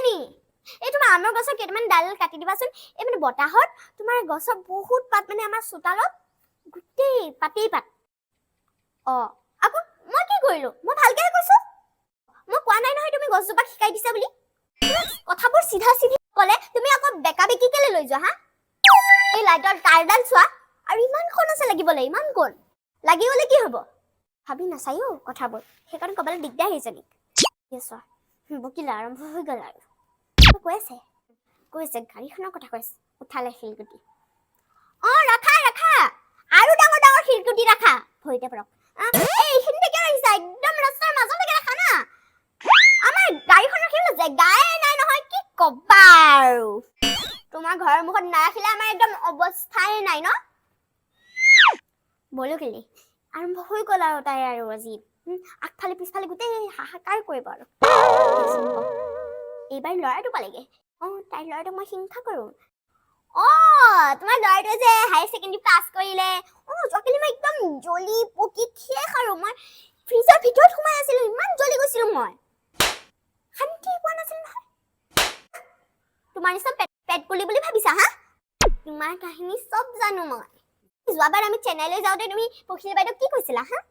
তুমি এই তোমাৰ আমৰ গছৰ কেইটামান ডাল কাটি দিবাচোন এই মানে বতাহত তোমাৰ গছৰ বহুত পাত মানে আমাৰ চোতালত গুটেই পাতেই পাত আকৌ মই কি কৰিলো মই ভালকৈ কৈছো মই কোৱা নাই নহয় তুমি গছজোপা শিকাই দিছা বুলি কথাবোৰ সিধা সিধি কলে তুমি আকৌ বেকা বেকি কেলে লৈ যোৱা হা এই লাইটৰ তাৰডাল চোৱা আৰু ইমান কোন আছে লাগিবলে ইমান কোন লাগি গলে কি হ'ব ভাবি নাচায়ো কথাবোৰ সেইকাৰণে কবলৈ দিগদাৰ হৈছে নেকি চোৱা বকিলা আৰম্ভ হৈ গ'ল আৰু কৈছে গাড়ীখনৰ কথা কৈছে উঠালে শিলগুটি ৰাখা ৰাখা আৰু ডাঙৰ ডাঙৰ শিলগুটি ৰাখা ভৰিতে পৰক এইখিনিতে কিয় ৰাখিছা একদম ৰাস্তাৰ মাজতে ৰাখা না আমাৰ গাড়ীখনৰ শিল জেগাই নাই নহয় কি কবা আৰু তোমাৰ ঘৰৰ মুখত নাৰাখিলে আমাৰ একদম অৱস্থাই নাই ন বলো কেলে আৰম্ভ হৈ গ'ল আৰু তাই আৰু আজি আগফালে পিছফালে গোটেই হাহাকাৰ কৰিব আৰু এইবাৰ ল'ৰাটো পালেগে তাইৰ ল'ৰাটোক মই হিংসা কৰো তোমাৰ ল'ৰাটোৱে যে হায়াৰ ছেকেণ্ডাৰী পাছ কৰিলে যোৱাকালি মই একদম জ্বলি পকি শেষ আৰু মই ফ্ৰিজৰ ভিতৰত সোমাই আছিলো ইমান জ্বলি গৈছিলো মই শান্তি পোৱা নাছিলো নহয় তোমাৰ নিচিনা পেট পুলি বুলি ভাবিছা হা তোমাৰ কাহিনী চব জানো মই যোৱাবাৰ আমি চেন্নাইলৈ যাওঁতে তুমি পখিলা বাইদেউক কি কৈছিলা হা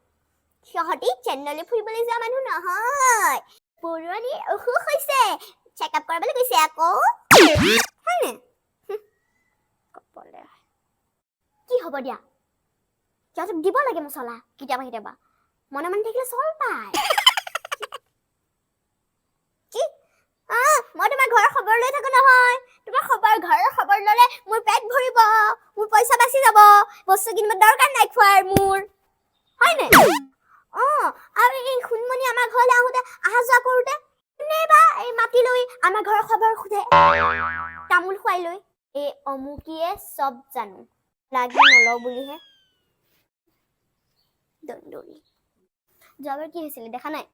সিহঁতি চেন্নাইলৈ ফুৰিবলৈ যোৱা মানুহ নহয় পুৰণিৰ অসুখ হৈছে চেকআপ কৰিবলৈ গৈছে আকৌ হয়নে কি হ'ব দিয়া সিহঁতক দিব লাগে মছলা কেতিয়াবা কেতিয়াবা মনে মনে থাকিলে চল পায় কি মই তোমাৰ ঘৰৰ খবৰ লৈ থাকো নহয় তোমাৰ ঘৰৰ খবৰ ল'লে মোৰ পেট ভৰিব মোৰ পইচা বাচি যাব বস্তু কিনিব দৰকাৰ নাই খোৱাৰ মোৰ হয়নে আৰু এই খুনমনি আমাৰ ঘৰলৈ আহোঁতে আহা যোৱা কৰোঁতে কোনেবা এই মাতি লৈ আমাৰ ঘৰৰ খবৰ সোধে তামোল খুৱাই লৈ এই অমুকিয়ে চব জানো লাগি নলওঁ বুলিহে দণ্ডৰি যোৱাবাৰ কি হৈছিলে দেখা নাই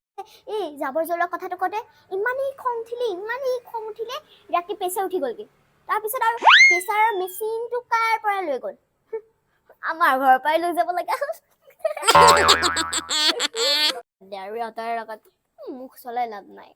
এই জাবৰ জলৰ কথাটো কওঁতে ইমানেই খং উঠিলে ৰাতি প্ৰেছাৰ উঠি গ'লগে তাৰপিছত আৰু প্ৰেছাৰৰ মেচিনটো কাৰ পৰা লৈ গ'ল আমাৰ ঘৰৰ পৰাই লৈ যাব লগা হ'ল আৰু ইহঁতৰ লগত মুখ চলাই লাভ নাই